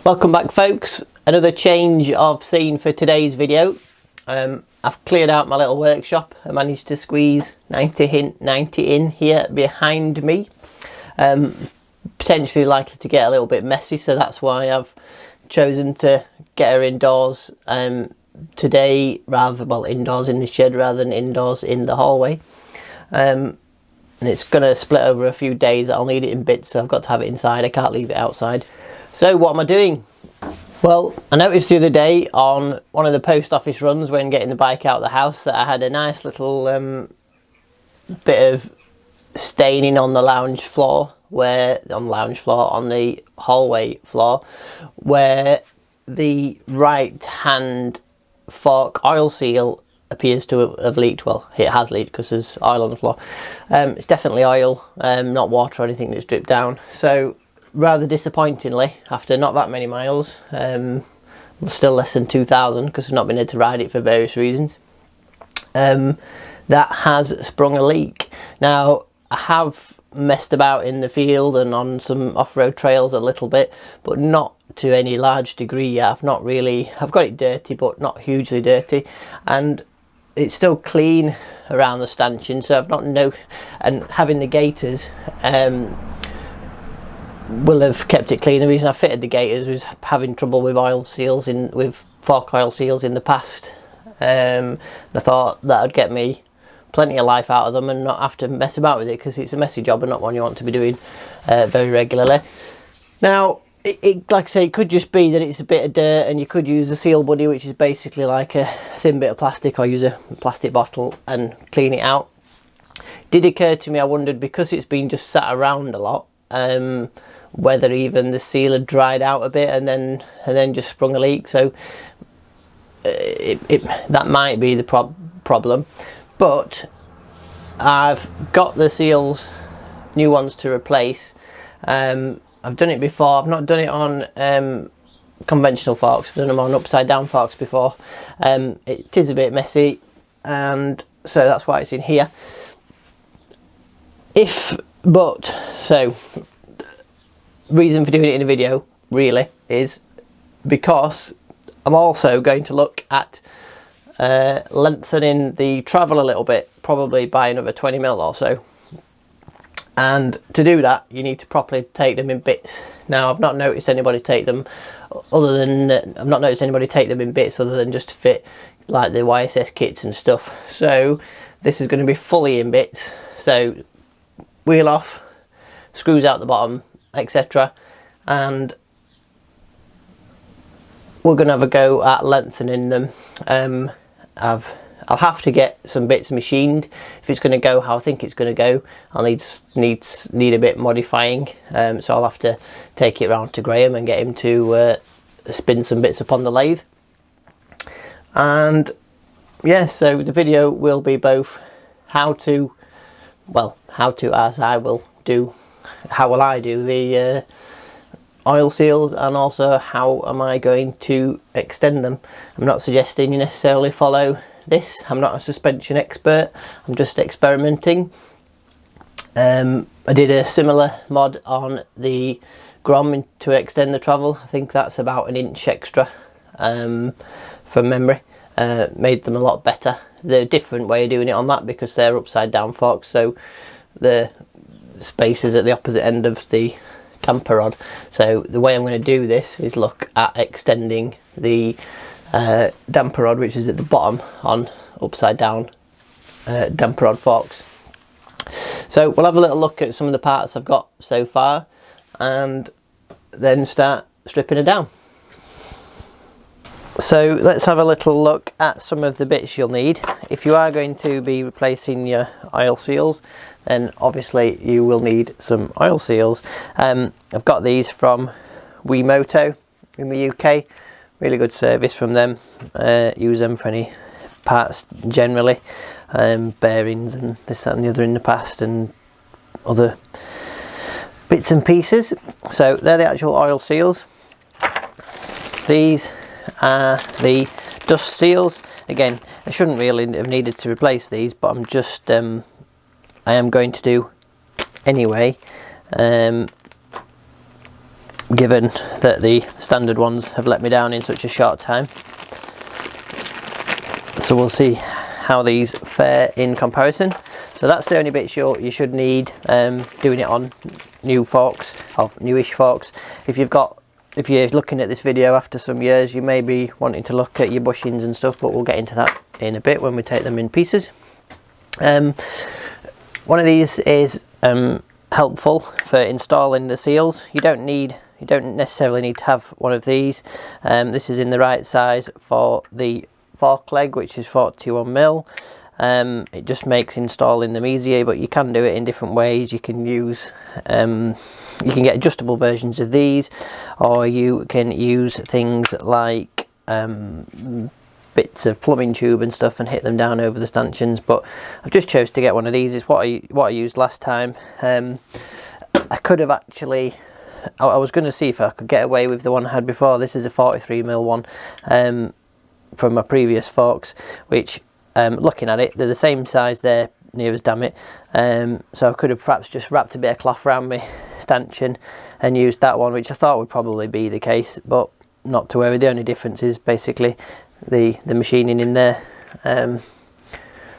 Welcome back, folks. Another change of scene for today's video. I've cleared out my little workshop. I managed to squeeze 90 in here behind me. Potentially likely to get a little bit messy, so that's why I've chosen to get her indoors today, indoors in the shed rather than indoors in the hallway. And it's going to split over a few days. I'll need it in bits, so I've got to have it inside. I can't leave it outside. So what am I doing? Well, I noticed the other day on one of the post office runs when getting the bike out of the house that I had a nice little bit of staining on the lounge floor, on the hallway floor, where the right hand fork oil seal appears to have leaked. Well, it has leaked because there's oil on the floor. It's definitely oil, not water or anything that's dripped down. So rather disappointingly, after not that many miles, still less than 2,000 because I've not been able to ride it for various reasons, that has sprung a leak. Now, I have messed about in the field and on some off-road trails a little bit, but not to any large degree yet. I've got it dirty, but not hugely dirty, and it's still clean around the stanchion, so I've not and having the gaiters will have kept it clean. The reason I fitted the gaiters was having trouble with with fork oil seals in the past. I thought that would get me plenty of life out of them and not have to mess about with it, because it's a messy job and not one you want to be doing very regularly. Now, like I say, it could just be that it's a bit of dirt, and you could use a seal buddy, which is basically like a thin bit of plastic, or use a plastic bottle and clean it out. It did occur to me, I wondered, because it's been just sat around a lot, whether even the seal had dried out a bit and then just sprung a leak. So that might be the problem. But I've got the seals, new ones to replace. I've done it before. I've not done it on conventional forks. I've done them on upside down forks before. It is a bit messy, and so that's why it's in here. So reason for doing it in a video really is because I'm also going to look at lengthening the travel a little bit, probably by another 20mm or so. And to do that, you need to properly take them in bits. Now, I've not noticed anybody take them in bits other than just to fit like the YSS kits and stuff. So this is going to be fully in bits. So wheel off, screws out the bottom, etc. And we're going to have a go at lengthening them. I'll have to get some bits machined if it's going to go how I think it's going to go. I'll need a bit modifying, so I'll have to take it round to Graham and get him to spin some bits upon the lathe. And yeah, so the video will be both how will I do the oil seals, and also how am I going to extend them. I'm not suggesting you necessarily follow this. I'm not a suspension expert, I'm just experimenting. I did a similar mod on the Grom to extend the travel. I think that's about 1 inch extra from memory. Made them a lot better. They're a different way of doing it on that because they're upside down forks, so the space is at the opposite end of the damper rod. So the way I'm going to do this is look at extending the damper rod, which is at the bottom on upside down damper rod forks. So we'll have a little look at some of the parts I've got so far and then start stripping it down. So let's have a little look at some of the bits you'll need. If you are going to be replacing your oil seals, then obviously you will need some oil seals. I've got these from Wemoto in the UK. Really good service from them. Use them for any parts generally. Bearings and this, that and the other in the past, and other bits and pieces. So they're the actual oil seals. These are the dust seals. Again, I shouldn't really have needed to replace these, but I'm just I am going to do anyway. given that the standard ones have let me down in such a short time. So we'll see how these fare in comparison. So that's the only bits you should need doing it on new forks, of newish forks. If you're looking at this video after some years, you may be wanting to look at your bushings and stuff, but we'll get into that in a bit when we take them in pieces. One of these is helpful for installing the seals. You don't necessarily need to have one of these. This is in the right size for the fork leg, which is 41mm. It just makes installing them easier, but you can do it in different ways. You can use you can get adjustable versions of these, or you can use things like bits of plumbing tube and stuff and hit them down over the stanchions. But I've just chose to get one of these. It's what I used last time. I could have actually, I was going to see if I could get away with the one I had before. This is a 43mm one from my previous forks, which looking at it, they're the same size there, near as damn it. So I could have perhaps just wrapped a bit of cloth around my stanchion and used that one, which I thought would probably be the case, but not to worry. The only difference is basically the machining in there.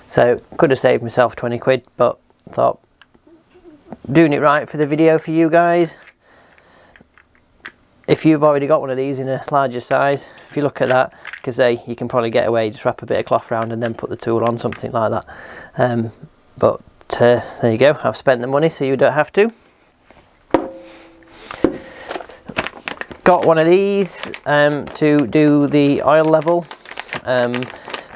So could have saved myself 20 quid, but thought doing it right for the video for you guys. If you've already got one of these in a larger size, if you look at that, because you can probably get away, just wrap a bit of cloth around and then put the tool on, something like that. But there you go, I've spent the money so you don't have to. Got one of these to do the oil level.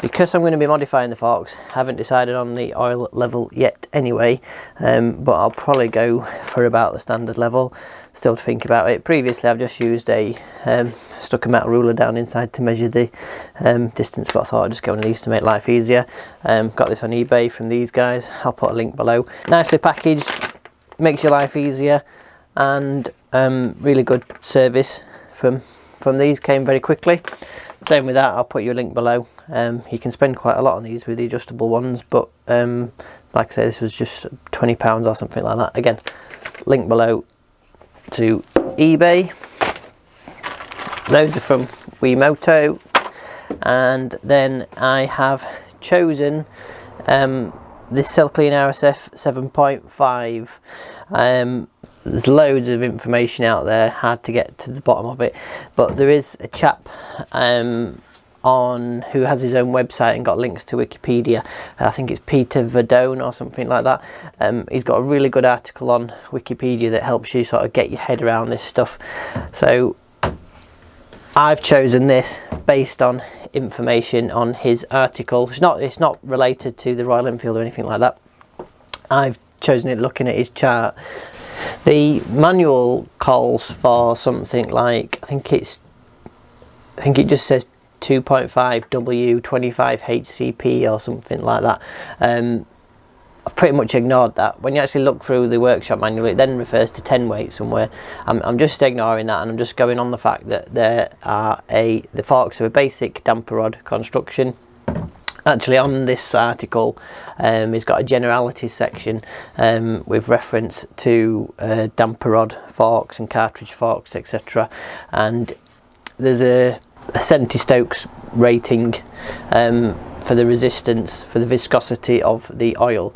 Because I'm going to be modifying the forks, haven't decided on the oil level yet anyway, but I'll probably go for about the standard level. Still to think about it. Previously I've just used stuck a metal ruler down inside to measure the distance, but I thought I'd just get one of these to make life easier. Got this on eBay from these guys, I'll put a link below. Nicely packaged, makes your life easier, and really good service from these, came very quickly. Same with that, I'll put you a link below. You can spend quite a lot on these with the adjustable ones, but like I say, this was just £20 or something like that. Again, link below to eBay. Those are from Wiimoto, and then I have chosen this Cell Clean RSF 7.5. There's loads of information out there, hard to get to the bottom of it, but there is a chap on who has his own website and got links to Wikipedia. I think it's Pt1 or something like that. He's got a really good article on Wikipedia that helps you sort of get your head around this stuff. So I've chosen this based on information on his article. It's not related to the Royal Enfield or anything like that. I've chosen it looking at his chart. The manual calls for something like, I think it just says 2.5 W 25 HCP or something like that. I've pretty much ignored that. When you actually look through the workshop manual, it then refers to 10 weight somewhere. I'm just ignoring that, and I'm just going on the fact that the forks are a basic damper rod construction. Actually, on this article, it's got a generalities section with reference to damper rod forks and cartridge forks, etc. And there's a centi-Stokes rating for the resistance, for the viscosity of the oil,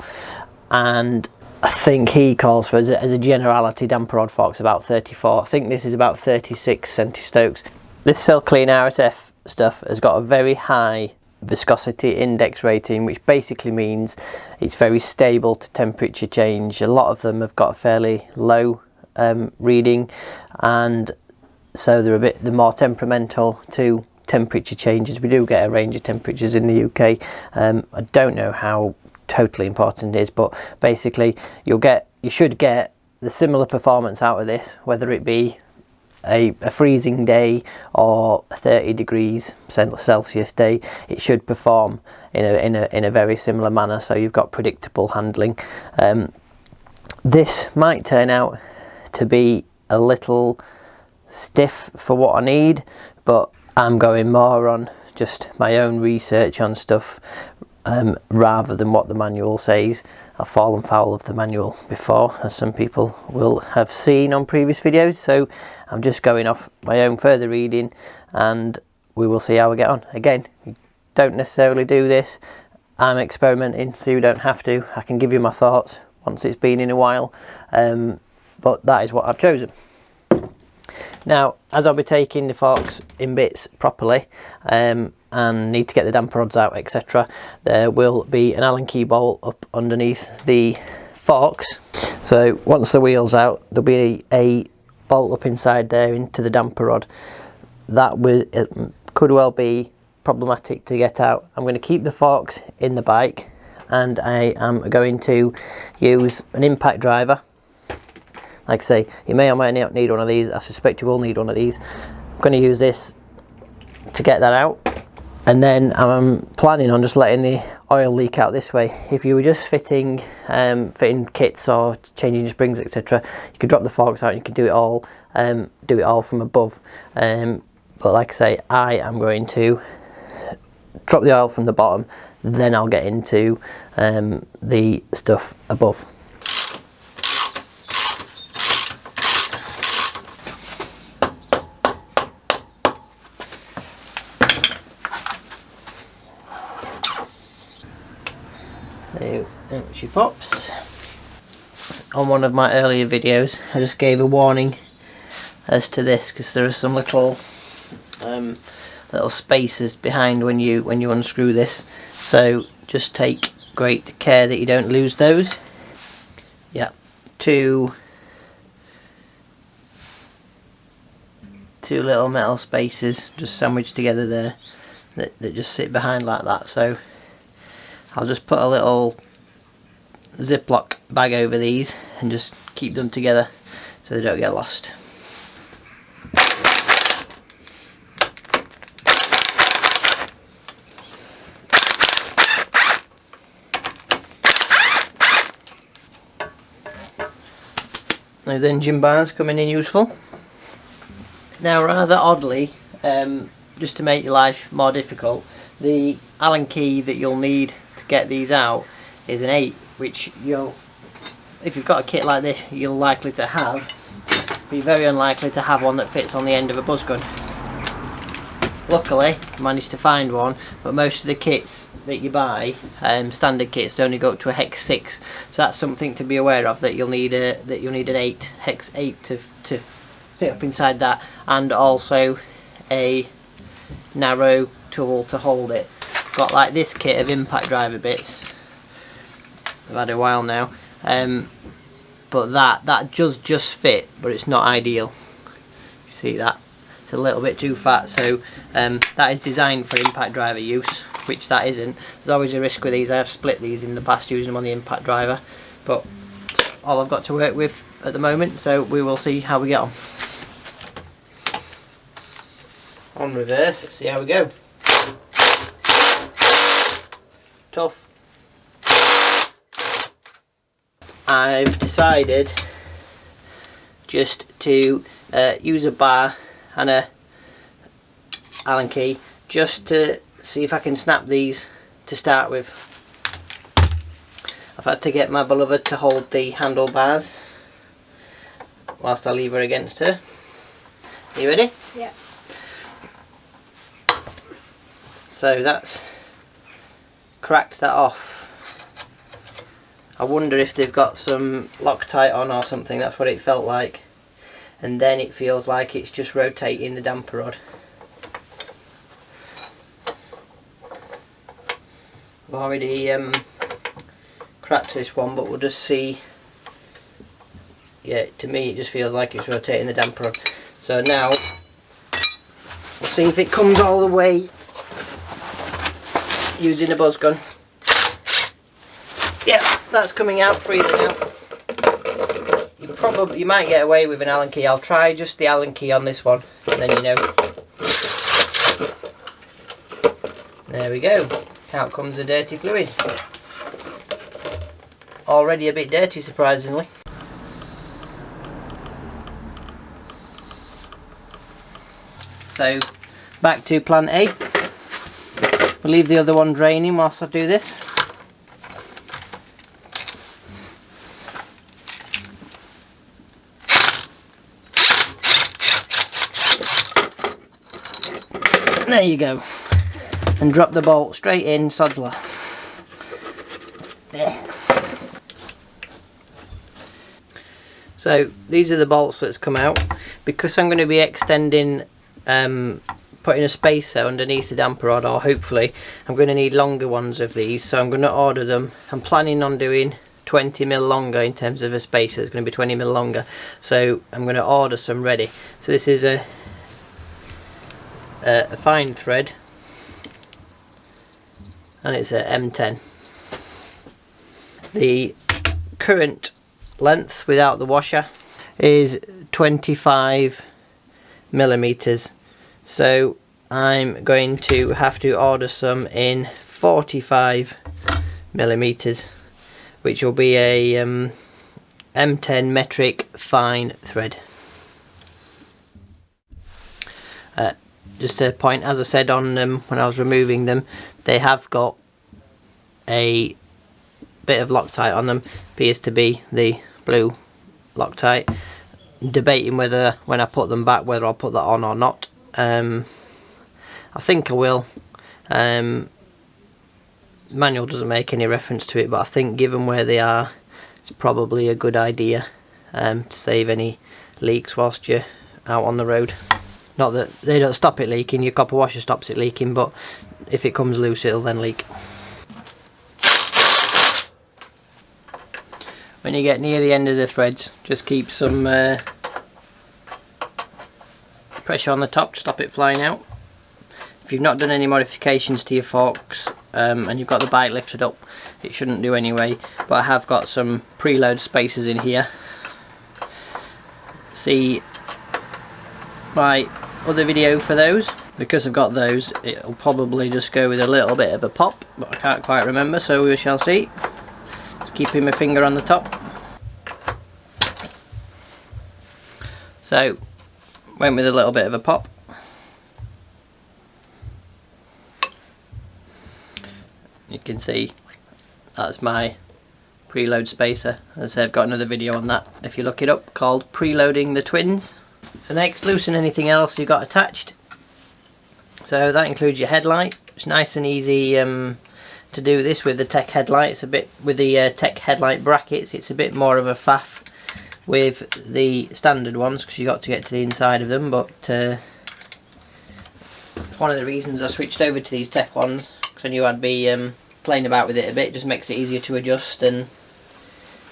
and I think he calls for, as a generality, damper rod forks about 34. I think this is about 36 centi-Stokes. This Cell Clean RSF stuff has got a very high viscosity index rating, which basically means it's very stable to temperature change. A lot of them have got a fairly low reading, and so they're more temperamental to temperature changes. We do get a range of temperatures in the UK. I don't know how totally important it is, but basically you should get the similar performance out of this, whether it be a freezing day or a 30 degrees Celsius day. It should perform in a very similar manner, so you've got predictable handling. This might turn out to be a little stiff for what I need, but I'm going more on just my own research on stuff rather than what the manual says. I've fallen foul of the manual before, as some people will have seen on previous videos, so I'm just going off my own further reading and we will see how we get on. Again, you don't necessarily do this, I'm experimenting, so you don't have to. I can give you my thoughts once it's been in a while, but that is what I've chosen. Now, as I'll be taking the forks in bits properly and need to get the damper rods out, etc., there will be an Allen key bolt up underneath the forks. So once the wheel's out, there'll be a bolt up inside there into the damper rod. That could well be problematic to get out. I'm going to keep the forks in the bike, and I am going to use an impact driver. Like I say, you may or may not need one of these. I suspect you will need one of these. I'm going to use this to get that out, and then I'm planning on just letting the oil leak out this way. If you were just fitting kits or changing your springs, etc., you could drop the forks out and you can do it all from above. But like I say, I am going to drop the oil from the bottom, then I'll get into the stuff above. So, out she pops. On one of my earlier videos, I just gave a warning as to this, because there are some little spaces behind when you unscrew this. So just take great care that you don't lose those. Yeah, two little metal spaces just sandwiched together there that just sit behind like that. So I'll just put a little Ziploc bag over these and just keep them together so they don't get lost. Those engine bars coming in useful. Now, rather oddly, just to make your life more difficult, the Allen key that you'll need to get these out is an 8, which if you've got a kit like this, you're likely to have. Be very unlikely to have one that fits on the end of a buzz gun. Luckily, I managed to find one, but most of the kits that you buy, standard kits, only go up to a hex 6, so that's something to be aware of, that you'll need an hex 8 to fit up inside that, and also a narrow tool to hold it. Got like this kit of impact driver bits. I've had a while now, but that does just fit, but it's not ideal. You see that? It's a little bit too fat, so that is designed for impact driver use, which that isn't. There's always a risk with these. I have split these in the past using them on the impact driver, but all I've got to work with at the moment, so we will see how we get on. On reverse, let's see how we go. Tough. I've decided just to use a bar and a Allen key just to see if I can snap these to start with. I've had to get my beloved to hold the handlebars whilst I leave her against her. Are you ready? Yeah. So that's cracked that off. I wonder if they've got some Loctite on or something. That's what it felt like. And then it feels like it's just rotating the damper rod. I've already cracked this one, but we'll just see. Yeah, to me it just feels like it's rotating the damper rod. So now we'll see if it comes all the way using a buzz gun. Yeah, that's coming out freely now. You might get away with an Allen key. I'll try just the Allen key on this one, and then you know. There we go. Out comes the dirty fluid. Already a bit dirty, surprisingly. So, back to plan A. We'll leave the other one draining whilst I do this. There you go. And drop the bolt straight in, Sodsler. There. So these are the bolts that's come out. Because I'm going to be extending, putting a spacer underneath the damper rod, or hopefully I'm going to need longer ones of these, so I'm going to order them. I'm planning on doing 20mm longer in terms of a spacer. It's going to be 20mm longer, so I'm going to order some ready. So this is a fine thread, and it's a M10. The current length without the washer is 25mm, so I'm going to have to order some in 45mm, which will be a M10 metric fine thread. Just a point, as I said on when I was removing them, they have got a bit of Loctite on them. Appears to be the blue Loctite. Debating whether when I put them back whether I'll put that on or not. I think I will. Manual doesn't make any reference to it, but I think given where they are, it's probably a good idea to save any leaks whilst you're out on the road. Not that they don't stop it leaking, your copper washer stops it leaking, but if it comes loose it'll then leak. When you get near the end of the threads, just keep some pressure on the top to stop it flying out. If you've not done any modifications to your forks and you've got the bike lifted up, it shouldn't do anyway, but I have got some preload spacers in here. See my other video for those. Because I've got those, it'll probably just go with a little bit of a pop, but I can't quite remember, so we shall see. Just keeping my finger on the top. So, went with a little bit of a pop. You can see that's my preload spacer. As I said, I've got another video on that if you look it up, called Preloading the Twins. So next, loosen anything else you've got attached. So that includes your headlight. It's nice and easy to do this with the Tech headlight. It's a bit with the Tech headlight brackets. It's a bit more of a faff with the standard ones because you got to get to the inside of them. But one of the reasons I switched over to these Tech ones, because I knew I'd be playing about with it a bit. Just makes it easier to adjust and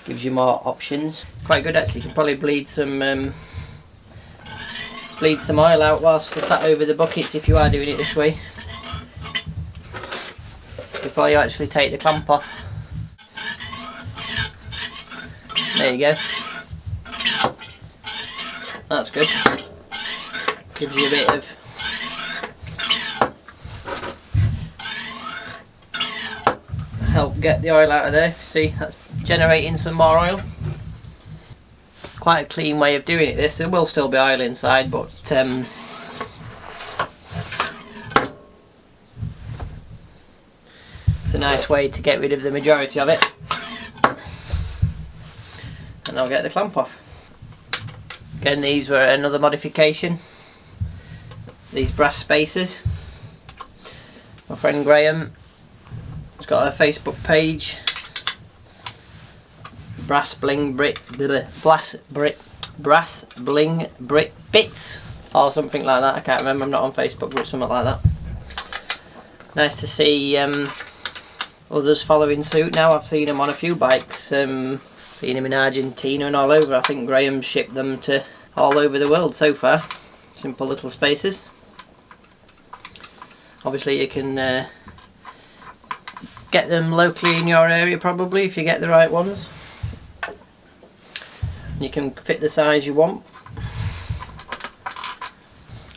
gives you more options. Quite good actually. You can probably bleed some oil out whilst they're sat over the buckets if you are doing it this way, before you actually take the clamp off. There you go. That's good. Gives you a bit of help get the oil out of there. See, that's generating some more oil. Quite a clean way of doing it this. There will still be oil inside, but it's a nice way to get rid of the majority of it. And I'll get the clamp off. Again, these were another modification. These brass spacers. My friend Graham has got a Facebook page. Brass bling brick bits or something like that. I can't remember, I'm not on Facebook, but something like that. Nice to see others following suit now. I've seen them on a few bikes, seen them in Argentina and all over. I think Graham shipped them to all over the world so far. Simple little spacers. Obviously you can get them locally in your area probably if you get the right ones. You can fit the size you want.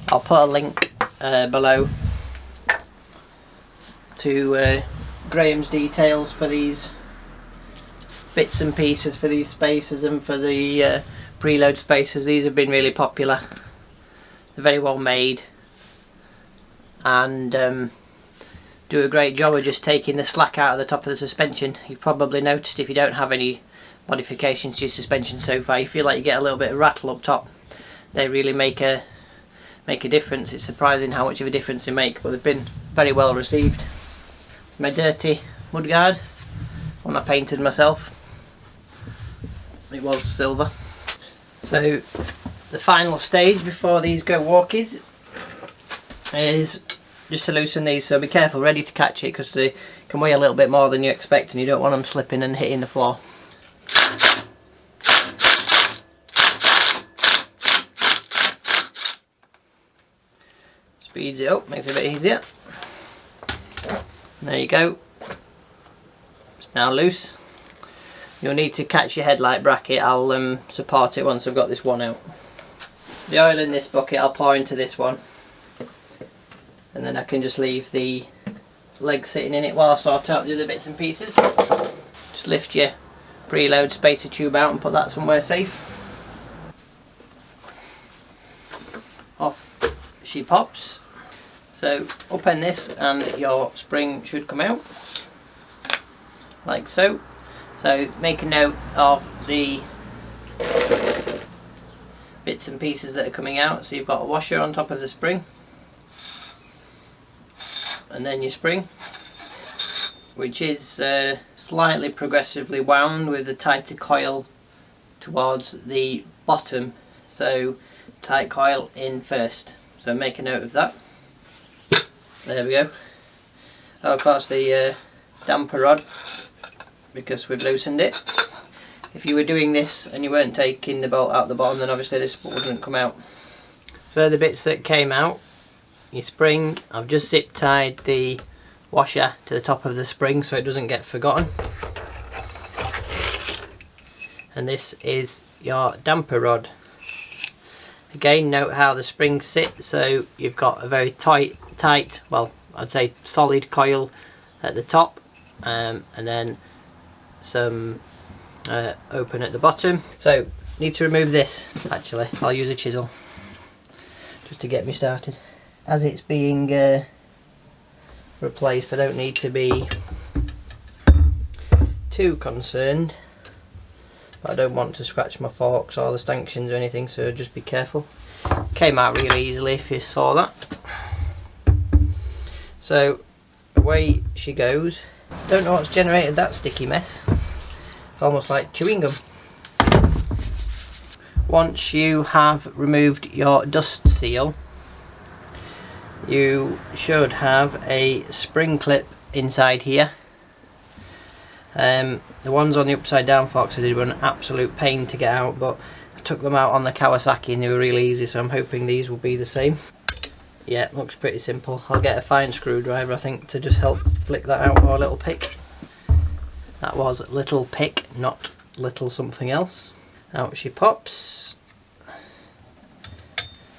I'll put a link below to Graham's details for these bits and pieces for these spacers and for the preload spacers. These have been really popular. They're very well made and do a great job of just taking the slack out of the top of the suspension. You've probably noticed if you don't have any modifications to your suspension so far, you feel like you get a little bit of rattle up top. They really make a make a difference. It's surprising how much of a difference they make, but they've been very well received. My dirty mudguard, one I painted myself. It was silver. So the final stage before these go walkies is just to loosen these, so be careful, ready to catch it, because they can weigh a little bit more than you expect and you don't want them slipping and hitting the floor. Speeds it up, makes it a bit easier. There you go. It's now loose. You'll need to catch your headlight bracket. I'll support it once I've got this one out. The oil in this bucket I'll pour into this one, and then I can just leave the leg sitting in it while I sort out the other bits and pieces. Just lift your preload spacer tube out and put that somewhere safe. Off she pops. So upend this and your spring should come out, like so. So make a note of the bits and pieces that are coming out. So you've got a washer on top of the spring, and then your spring, which is slightly progressively wound with a tighter coil towards the bottom. So tight coil in first. So make a note of that. There we go. Oh, of course the damper rod, because we've loosened it. If you were doing this and you weren't taking the bolt out the bottom, then obviously this wouldn't come out. So the bits that came out, your spring, I've just zip tied the washer to the top of the spring so it doesn't get forgotten. And this is your damper rod. Again, note how the springs sit, so you've got a very tight, well, I'd say solid coil at the top, and then some open at the bottom. So need to remove this. Actually, I'll use a chisel just to get me started. As it's being replaced, I don't need to be too concerned, but I don't want to scratch my forks or the stanchions or anything, so just be careful. Came out really easily if you saw that. So away she goes. Don't know what's generated that sticky mess. Almost like chewing gum. Once you have removed your dust seal, you should have a spring clip inside here. The ones on the upside down forks I did were an absolute pain to get out, but I took them out on the Kawasaki and they were really easy, so I'm hoping these will be the same. Yeah, looks pretty simple. I'll get a fine screwdriver I think to just help flick that out, or a little pick. That was little pick, not little something else. Out she pops.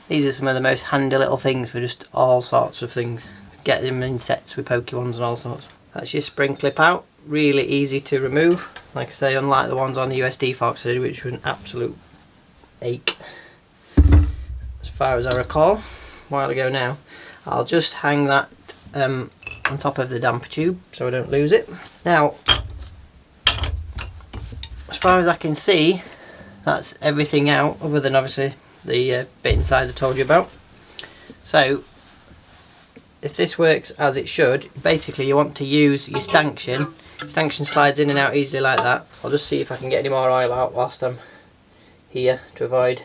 These are some of the most handy little things for just all sorts of things. Get them in sets with pokey ones and all sorts. That's your spring clip out. Really easy to remove. Like I say, unlike the ones on the USD forks I did, which was an absolute ache. As far as I recall, a while ago now. I'll just hang that on top of the damper tube so I don't lose it. Now, as far as I can see, that's everything out, other than obviously the bit inside I told you about. So if this works as it should, basically you want to use your stanchion. Stanchion slides in and out easily like that. I'll just see if I can get any more oil out whilst I'm here to avoid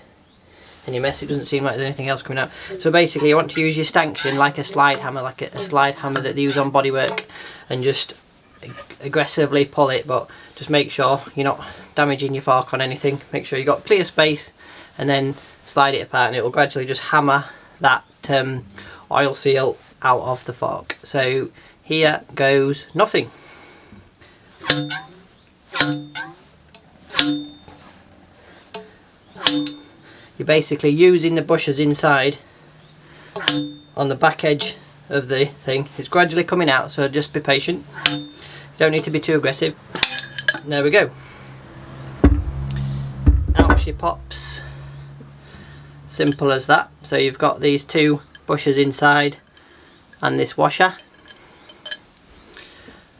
any mess. It doesn't seem like there's anything else coming out. So basically you want to use your stanchion like a slide hammer, like a slide hammer that they use on bodywork, and just aggressively pull it, but just make sure you're not damaging your fork on anything. Make sure you've got clear space, and then slide it apart and it will gradually just hammer that oil seal out of the fork. So here goes nothing. You're basically using the bushers inside on the back edge of the thing. It's gradually coming out, so just be patient. You don't need to be too aggressive. And there we go. Out she pops. Simple as that. So you've got these two bushers inside and this washer,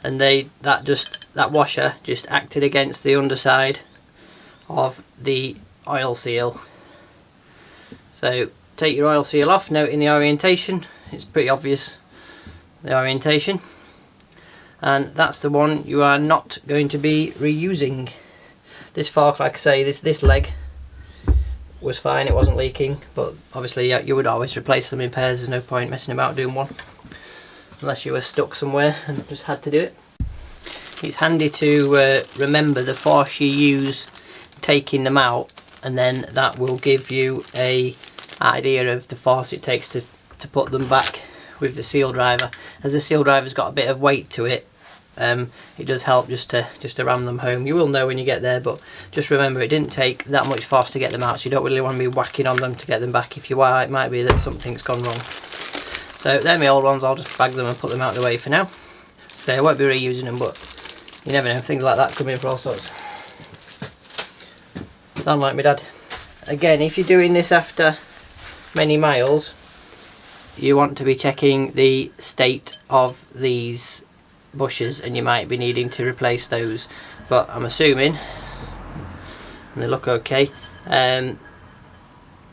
and that washer just acted against the underside of the oil seal. So take your oil seal off, noting the orientation. It's pretty obvious, the orientation, and that's the one you are not going to be reusing. This fork, like I say, this leg was fine, it wasn't leaking, but obviously you would always replace them in pairs. There's no point messing about doing one unless you were stuck somewhere and just had to do it. It's handy to remember the force you use taking them out, and then that will give you a idea of the force it takes to put them back with the seal driver. As the seal driver's got a bit of weight to it, it does help just to ram them home. You will know when you get there, but just remember it didn't take that much force to get them out, so you don't really want to be whacking on them to get them back. If you are, it might be that something's gone wrong. So they're my old ones. I'll just bag them and put them out of the way for now. So I won't be reusing them, but you never know, things like that come in for all sorts. Sound like my dad. Again, if you're doing this after many miles, you want to be checking the state of these bushes, and you might be needing to replace those, but I'm assuming, and they look okay, given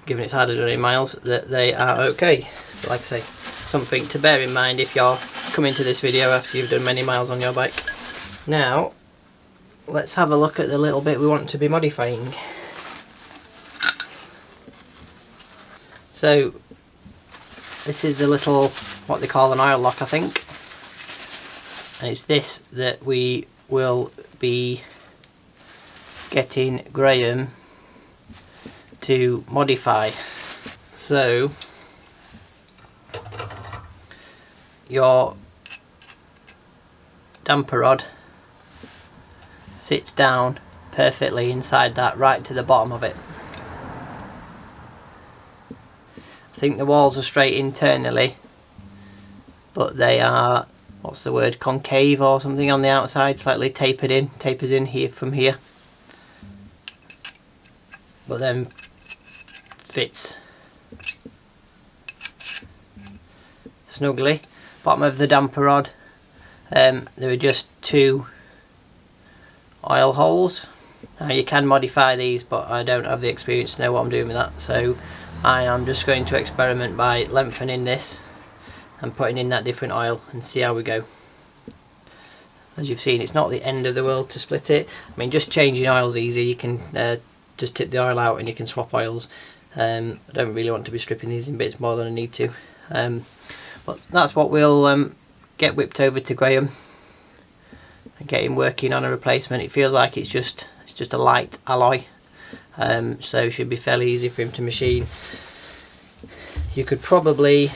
it's hardly done in miles, that they are okay. But like I say, something to bear in mind if you're coming to this video after you've done many miles on your bike. Now let's have a look at the little bit we want to be modifying. So this is the little, what they call an oil lock, I think, and it's this that we will be getting Graham to modify. So your damper rod sits down perfectly inside that, right to the bottom of it. I think the walls are straight internally, but they are, what's the word, concave or something on the outside, slightly tapers in here from here, but then fits snugly. Bottom of the damper rod, there are just 2 oil holes. Now you can modify these, but I don't have the experience to know what I'm doing with that, so I am just going to experiment by lengthening this and putting in that different oil and see how we go. As you've seen, it's not the end of the world to split it. I mean, just changing oil's easy. You can just tip the oil out and you can swap oils. I don't really want to be stripping these in bits more than I need to, but that's what we'll get whipped over to Graham and get him working on a replacement. It feels like it's just a light alloy, so it should be fairly easy for him to machine. You could probably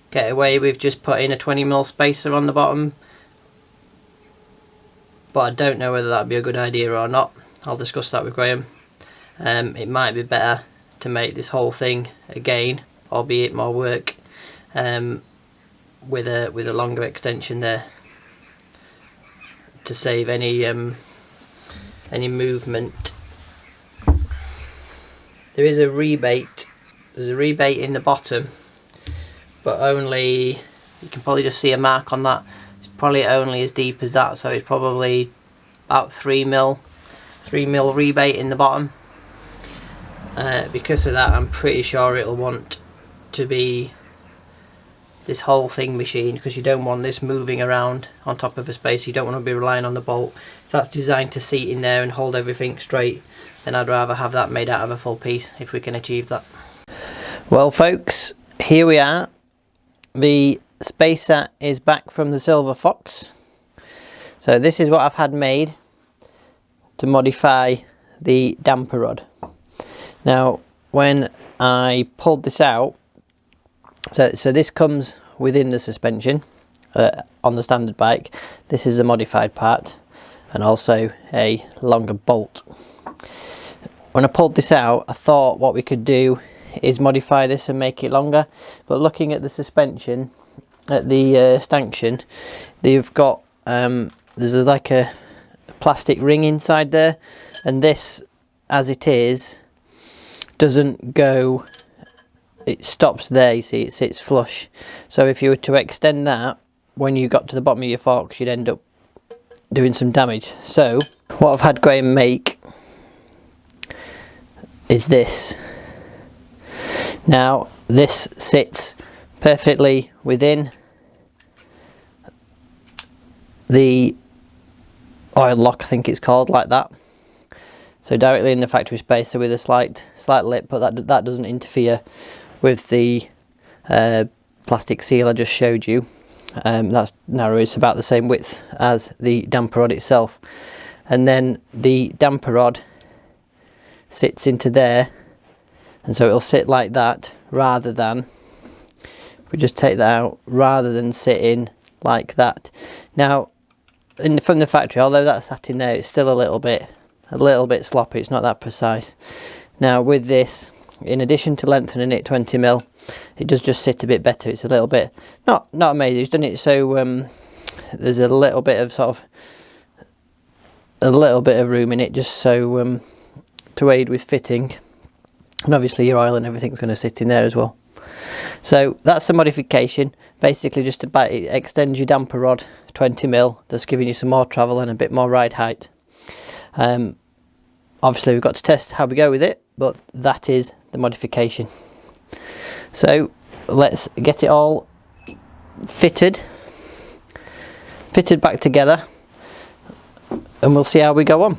get away with just putting a 20mm spacer on the bottom, but I don't know whether that'd be a good idea or not. I'll discuss that with Graham. It might be better to make this whole thing again, albeit more work, with a longer extension there, to save any movement. There is a rebate. There's a rebate in the bottom, but only, you can probably just see a mark on that. It's probably only as deep as that, so it's probably about 3mm rebate in the bottom. Because of that, I'm pretty sure it'll want to be this whole thing machined, because you don't want this moving around on top of a space. You don't want to be relying on the bolt. If that's designed to seat in there and hold everything straight, then I'd rather have that made out of a full piece if we can achieve that. Well folks, here we are. The spacer is back from the Silver Fox. So this is what I've had made to modify the damper rod. Now when I pulled this out, so this comes within the suspension on the standard bike. This is the modified part, and also a longer bolt. When I pulled this out, I thought what we could do is modify this and make it longer, but looking at the suspension, at the stanchion, they've got there's like a plastic ring inside there, and this, as it is, doesn't go, it stops there. You see, it sits flush. So if you were to extend that, when you got to the bottom of your forks, you'd end up doing some damage. So what I've had Graham make is this. Now this sits perfectly within the oil lock, I think it's called, like that. So directly in the factory spacer with a slight lip, but that doesn't interfere with the plastic seal I just showed you. That's narrow, it's about the same width as the damper rod itself. And then the damper rod sits into there, and so it'll sit like that, rather than, if we just take that out, rather than sitting like that. Now from the factory, although that's sat in there, it's still a little bit sloppy, it's not that precise. Now with this, in addition to lengthening it 20mm, it does just sit a bit better. It's a little bit, not amazing, it's done it so there's a little bit of room in it, just so to aid with fitting, and obviously your oil and everything's going to sit in there as well. So that's the modification, basically just about it extends your damper rod 20mm, thus giving you some more travel and a bit more ride height. Obviously we've got to test how we go with it, but that is the modification. So let's get it all fitted back together, and we'll see how we go on.